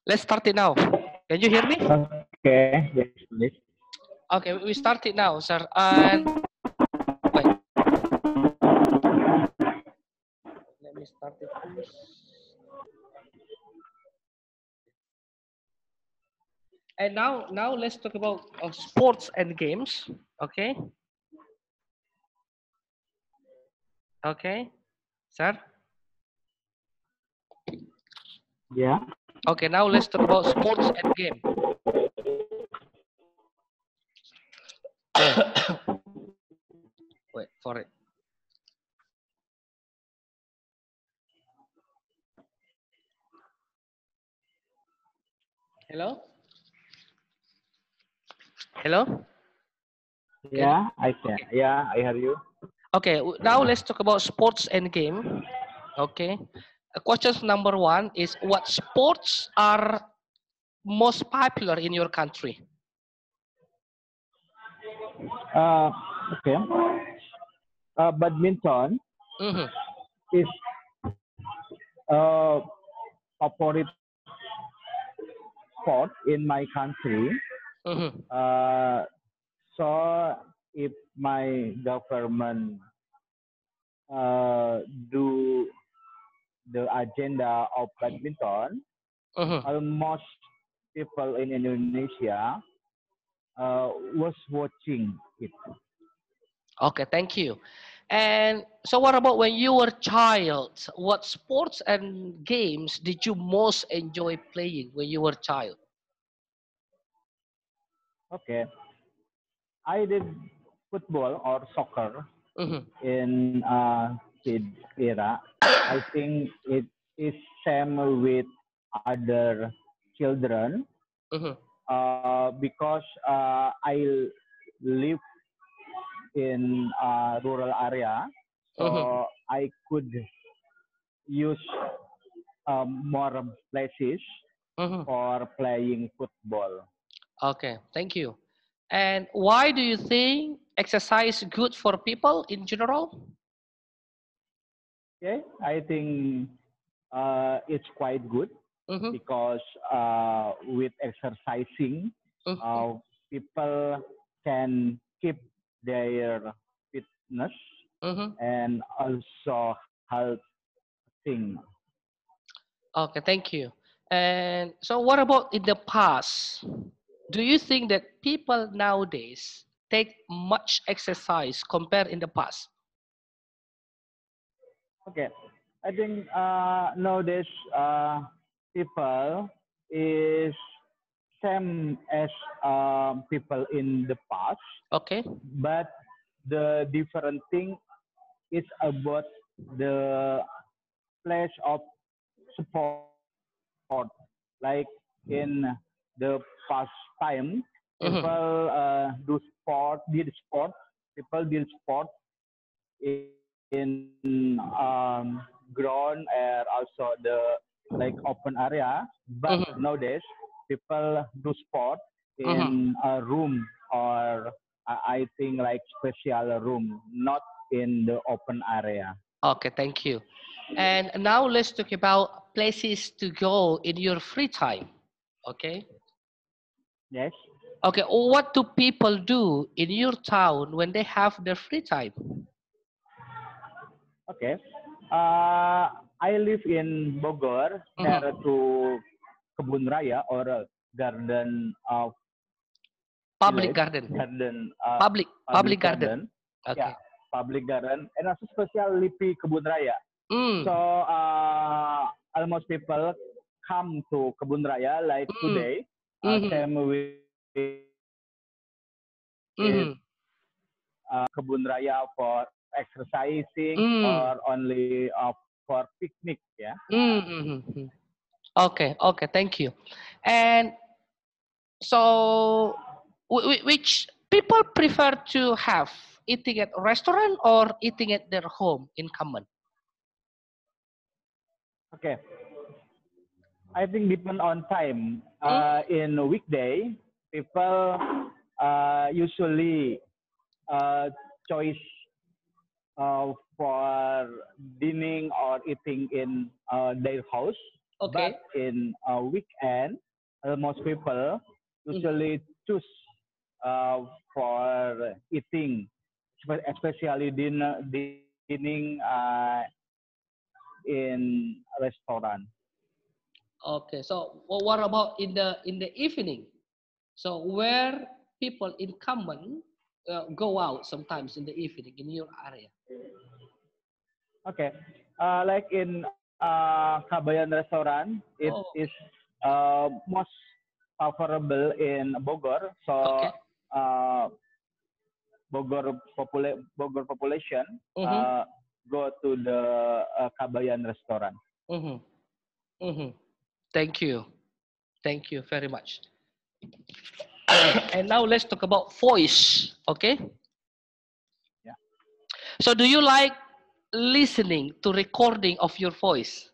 Let's start it now. Can you hear me? Okay, yes, please. Okay, we start it now, sir. And wait, let me start it first. And now let's talk about sports and games. Okay, okay, sir. Yeah. Okay, now let's talk about sports and game. Wait for it. Hello, hello. Can you? Yeah, I can. Okay, Yeah, I hear you. okay. Now let's talk about sports and game. Okay. Question number one is what sports are most popular in your country? Uh, okay. Badminton Mm-hmm. is a favorite sport in my country. Mm-hmm. Uh, so if my government uh, do the agenda of badminton, Mm-hmm. almost people in Indonesia was watching it. Okay, thank you. And so what about when you were a child? What sports and games did you most enjoy playing when you were a child? Okay, I did football or soccer Mm-hmm. in kid era. I think it is same with other children Mm-hmm. because I live in rural area, Mm-hmm. so I could use more places Mm-hmm. for playing football. Okay, thank you. And why do you think exercise good for people in general? Okay, I think it's quite good Mm-hmm. because with exercising, Mm-hmm. uh, people can keep their fitness Mm-hmm. and also health thing. Okay, thank you. And so what about in the past? Do you think that people nowadays take much exercise compared in the past? Okay, I think nowadays people is same as people in the past, Okay. but the different thing is about the place of support. Like in the past time, Mm-hmm. people do sport, did sport. People did sport in ground and also the like open area. But Mm-hmm. nowadays, people do sport Mm-hmm. in a room or I think like special room, not in the open area. Okay, thank you. And now let's talk about places to go in your free time. Okay. Yes. Okay, what do people do in your town when they have their free time? Okay. Uh, I live in Bogor, near Mm-hmm. to Kebun Raya or garden Public village, garden. garden Public public garden. garden. Yeah, Okay. public garden, and also special Lipi Kebun Raya. So Mm. almost people come to Kebun Raya like Mm. today, Mm-hmm. same with Mm-hmm. Kebun Raya for exercising Mm. or only for picnic. Yeah. Mm-hmm. Okay, okay, thank you. And so, which people prefer to have eating at a restaurant or eating at their home in common? Okay. I think depend on time. Mm, In a weekday, people usually uh, choice for dining or eating in their house. Okay. But in a weekend, most people usually choose for eating, especially dining in restaurant. Okay. So what about in the evening? So where people in common go out sometimes in the evening in your area. Okay, like in Kabayan restaurant, it is Oh, most favorable in Bogor. So okay. Bogor population Mm-hmm. go to the Kabayan restaurant. Mm-hmm. Mm-hmm. Thank you. Thank you very much. And now let's talk about voice. Okay. Yeah, So do you like listening to recording of your voice?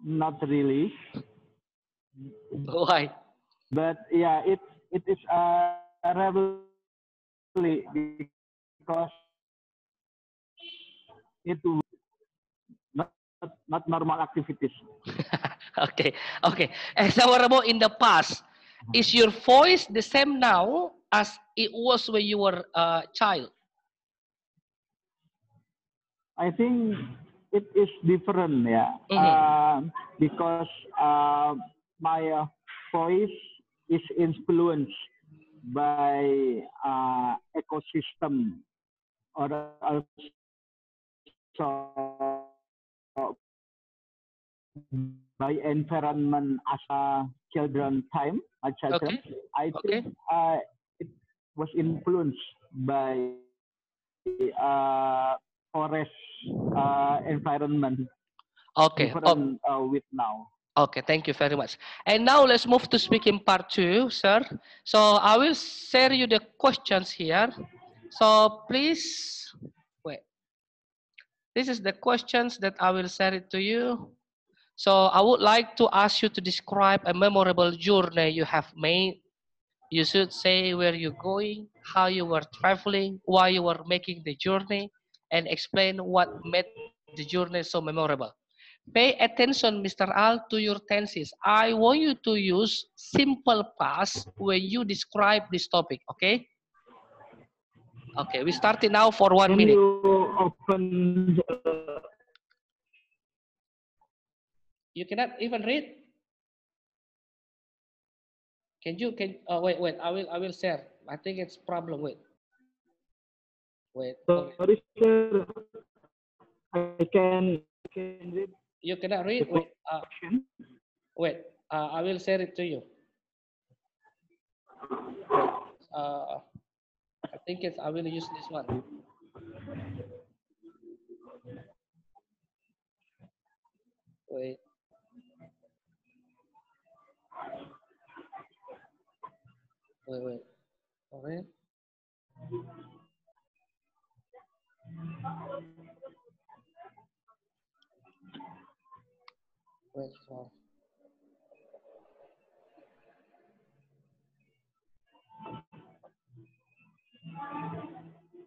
not really, Why? but yeah, it is revelry because it not normal activities. Okay. Okay. And so what about in the past? Is your voice the same now as it was when you were a child? I think it is different, yeah, Mm-hmm. because uh, my voice is influenced by ecosystem or also by environment as children time, my children. Okay. I Okay. think it was influenced by forest environment Okay. different Oh, with now. okay. Thank you very much. And now let's move to speaking part two, sir. So I will share you the questions here. So please wait. This is the questions that I will share it to you. So I would like to ask you to describe a memorable journey you have made. You should say where you're going, how you were traveling, why you were making the journey, and explain what made the journey so memorable. Pay attention, Mr. Al, to your tenses. I want you to use simple past when you describe this topic, okay? Okay, we start it now for one Can minute. you open You cannot even read. Wait, I will share. I think it's problem. Wait. sorry sir, I can read You cannot the read. question. Wait. I will share it to you. Wait. Uh, I think I will use this one. Wait. Wait. Okay. Wait.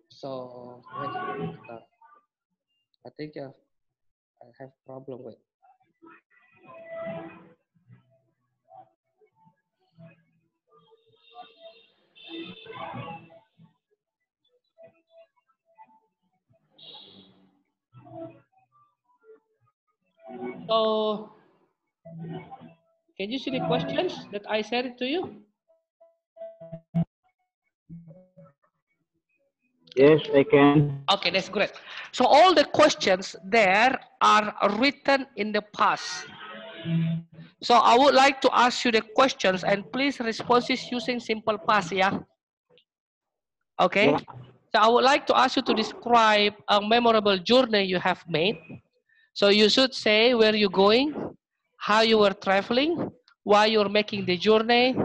So when it will start, I think I have problem with. So can you see the questions that I shared it to you? Can Yes, I can. Okay, that's great. So all the questions there are written in the past. So I would like to ask you the questions and please responses using simple past, yeah? Okay. Yeah. So I would like to ask you to describe a memorable journey you have made. So you should say where you're going, how you were traveling, why you're making the journey,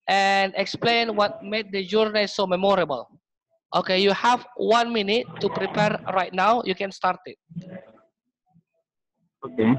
and explain what made the journey so memorable. Okay, you have 1 minute to prepare right now. You can start it. Okay.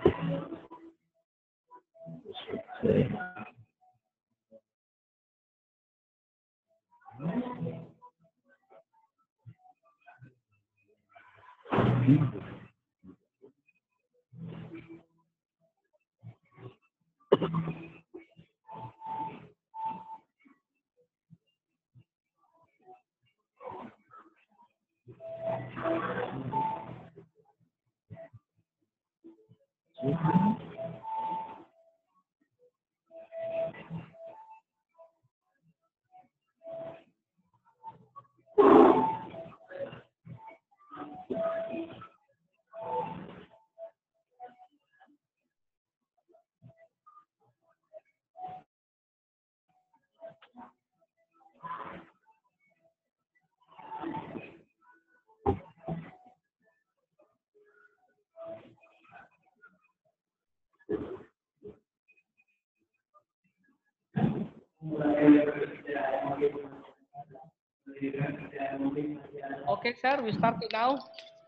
Okay, sir, we start it now.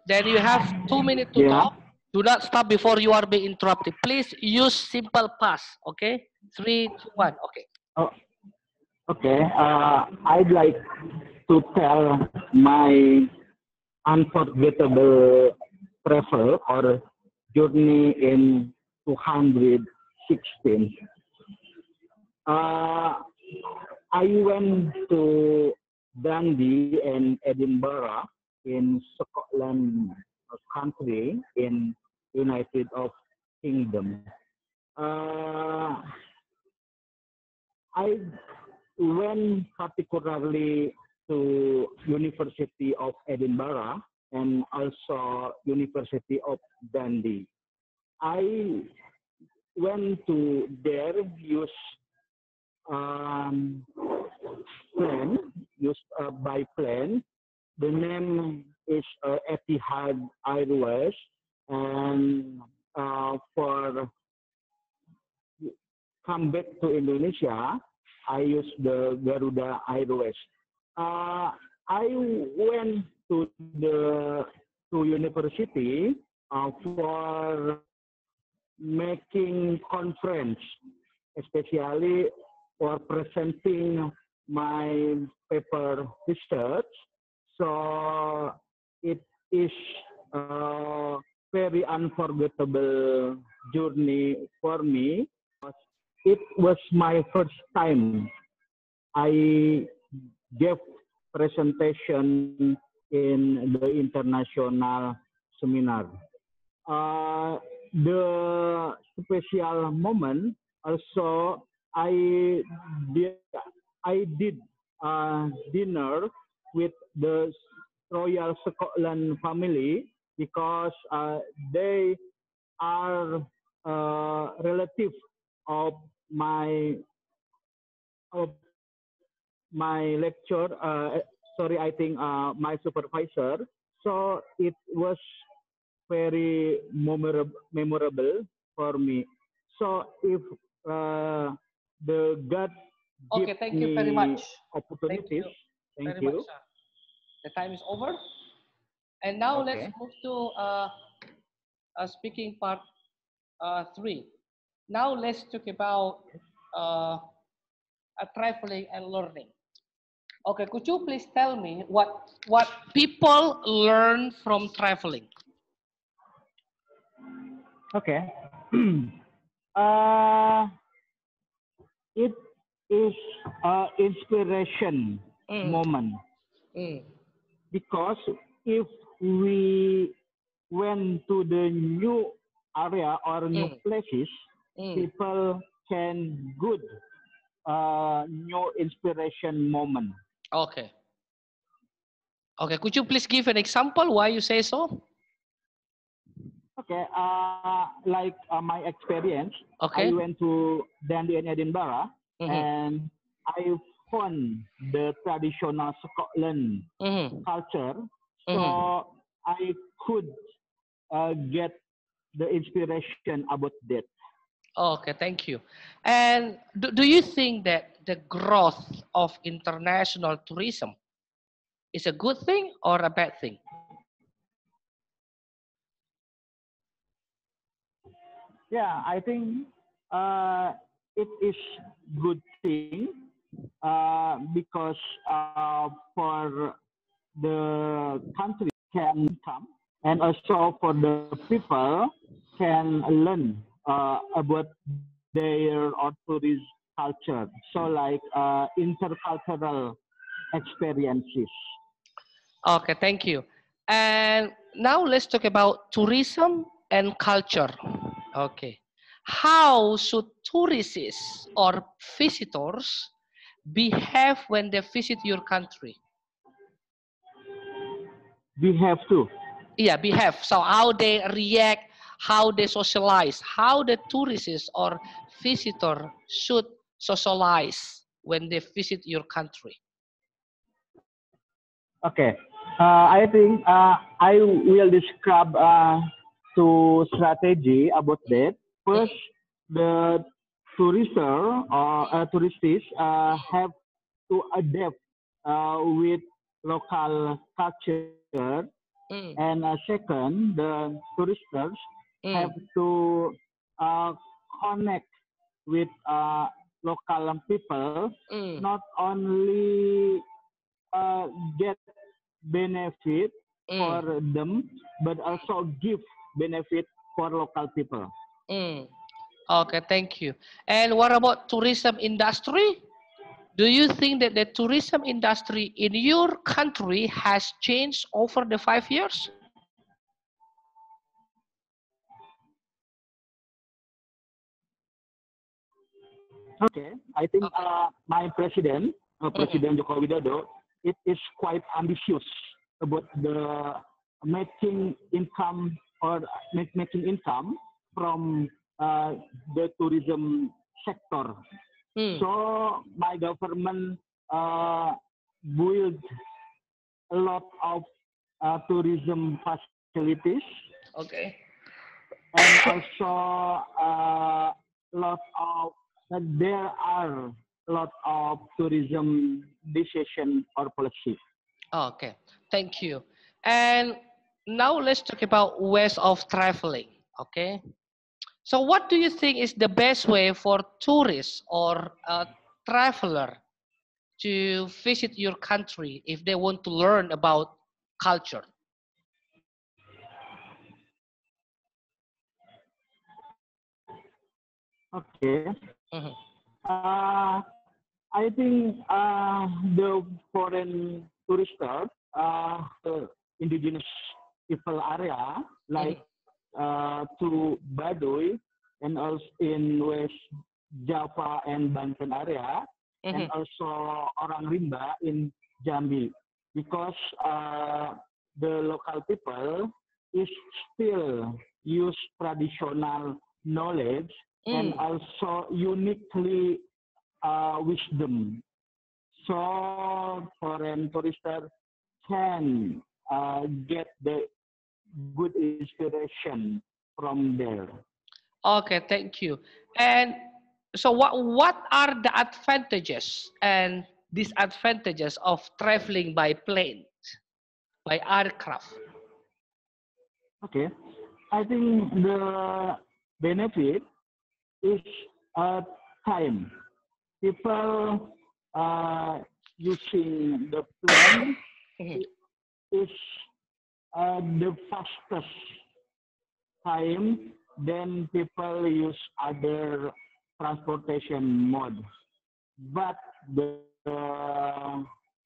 Then you have 2 minutes to Yeah. talk. Do not stop before you are being interrupted. Please use simple past. Okay, 3, 2, 1. Okay. Oh, okay. I'd like to tell my unforgettable travel or journey in 216. I went to Dundee and Edinburgh in Scotland country in United of Kingdom. Uh, I went particularly to University of Edinburgh and also University of Dundee. I went to there use um, plane, used by plane. The name is Etihad Airways, and for come back to Indonesia, I use the Garuda Airways. I went to the to university for making conference, especially for presenting my paper research. So it is a very unforgettable journey for me. It was my first time I gave presentation in the international seminar. Uh, the special moment also did I did dinner with the Royal Scotland family because they are relative of my of my lecture. Sorry, I think my supervisor. So it was very memorable for me. So if the God give Okay, thank you very much. me Thank you opportunities, thank very much, you. sir. The time is over. And now let's Okay. move to speaking part 3. Now let's talk about uh, traveling and learning. Okay, could you please tell me what people learn from traveling? Okay. uh, it is inspiration Mm, moment mm, because if we went to the new area or new mm, places, mm. people can good new inspiration moment. Okay. Okay, could you please give an example why you say so? Okay, like my experience, I Okay. went to Dundee and Edinburgh, Mm-hmm. and I found the traditional Scotland Mm-hmm. culture. Mm-hmm. So I could get the inspiration about that. Okay, thank you. And do you think that the growth of international tourism is a good thing or a bad thing? Yeah, I think it is good thing because for the country can come and also for the people can learn about their or tourist culture. So like intercultural experiences. Okay, thank you. And now let's talk about tourism and culture. Okay. How should tourists or visitors behave when they visit your country? We have to. Yeah, behave. So how they react, how they socialize, how the tourists or visitor should socialize when they visit your country. Okay. I think I will describe two strategy about that. First, the tourists have to adapt with local culture, and Mm, second, the tourists have mm, to connect with local people, mm, not only get benefit for mm, them, but also give benefit for local people. mm. Okay, thank you. And what about tourism industry? Do you think that the tourism industry in your country has changed over the 5 years? Okay, I think Okay. my president, Mhm. President Joko Widodo, it is quite ambitious about the making income or making income from uh, the tourism sector. Hmm. So my government uh, build a lot of tourism facilities Okay. and also lot of there are a lot of tourism decision or policy. Okay. Thank you. And now let's talk about ways of traveling. Okay. So what do you think is the best way for tourists or a traveler to visit your country if they want to learn about culture? Okay. Mhm. Uh, I think the foreign tourister, the indigenous people area like Mhm. to Baduy and also in West Java and Banten area, and Mhm. also Orang Rimba in Jambi, because the local people is still use traditional knowledge and Mm. also uniquely wisdom. So foreign tourister can get the good inspiration from there. Okay, thank you. And so what are the advantages and disadvantages of traveling by plane, by aircraft? Okay, I think the benefit is uh, time. People using the plane Mhm. is the fastest time, then people use other transportation mode. But the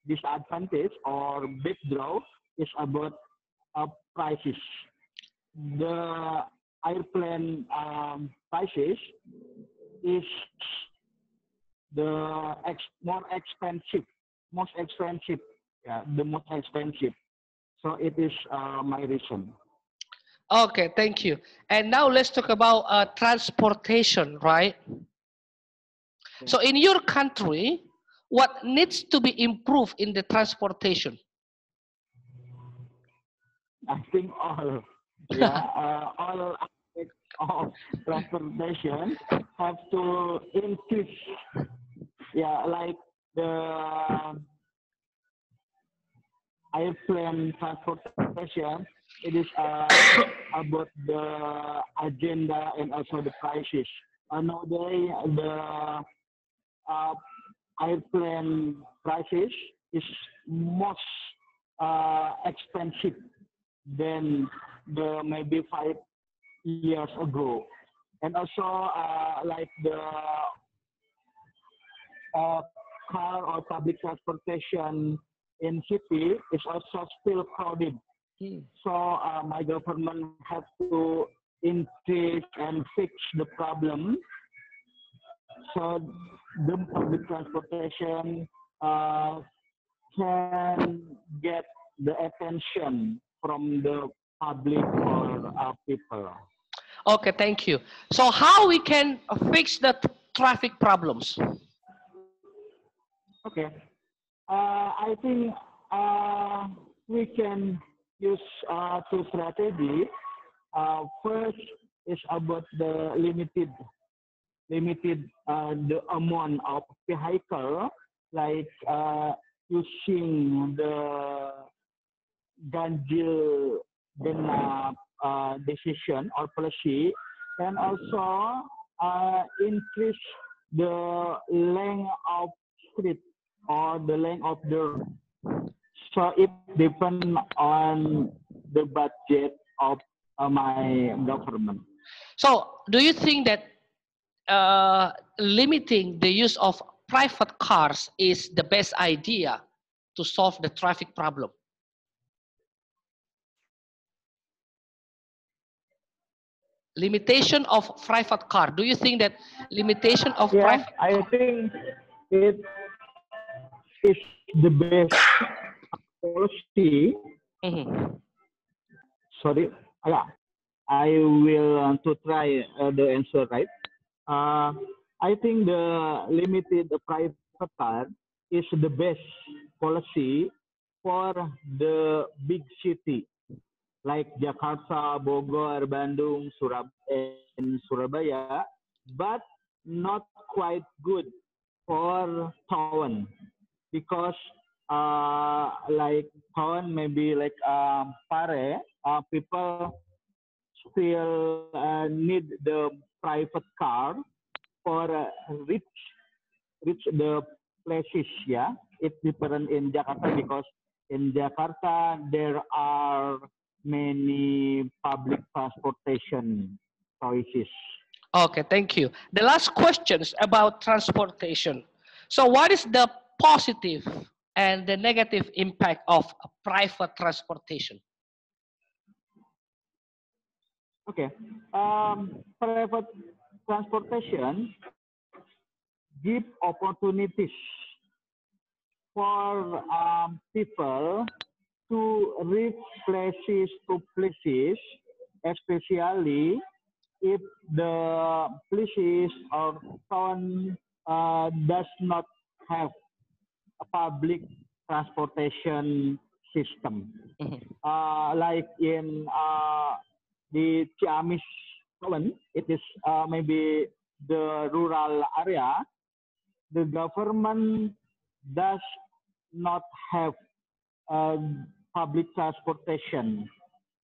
disadvantage or withdraw is about prices. The airplane prices is more expensive, most expensive, yeah, the most expensive. So it is my reason. Okay, thank you. And now let's talk about transportation, right? So in your country, what needs to be improved in the transportation? I think all, yeah, all aspects of transportation have to increase. Yeah, like the airplane transportation, it is about the agenda and also the prices. Nowadays, the uh, airplane prices is most expensive than the maybe 5 years ago. And also like the uh, car or public transportation in city is also still crowded. Hmm. So my government have to increase and fix the problem. So the public transportation can get the attention from the public or people. Okay, thank you. So how we can fix the traffic problems? Okay. I think we can use two strategies. First is about the limited the amount of vehicle, like using the ganjil genap decision or policy, and also increase the length of street or the length of the road. So it depends on the budget of my government. So do you think that limiting the use of private cars is the best idea to solve the traffic problem? Limitation of private car. Do you think that limitation of Yeah, private I car? think it is the best policy. Mhm. Sorry, yeah, I will to try the answer right. Uh, I think the limited private car is the best policy for the big city like Jakarta, Bogor, Bandung, and Surabaya, but not quite good for town because like town maybe like Pare, people still need the private car for reach the places. Yeah, it's different in Jakarta because in Jakarta there are many public transportation choices. Okay, thank you. The last questions about transportation. So what is the positive and the negative impact of private transportation? Okay, private transportation give opportunities for people to reach places, especially if the places or town does not have a public transportation system. Mhm. Like in the Ciamis town, it is maybe the rural area. The government does not have uh, public transportation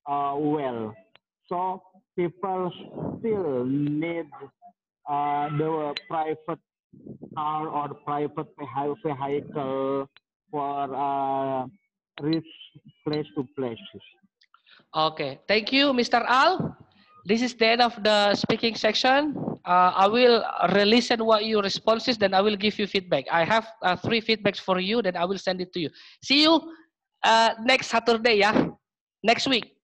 well. So people still need the private car or private vehicle for reach place to places. Okay, thank you, Mr. Al. This is the end of the speaking section. I will listen what your responses, then I will give you feedback. I have 3 feedbacks for you, then I will send it to you. See you next Saturday, yeah? Next week.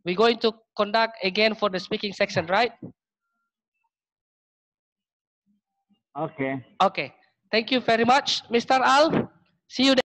We're going to conduct again for the speaking section, right? Okay. Okay. Thank you very much, Mr. Al. See you.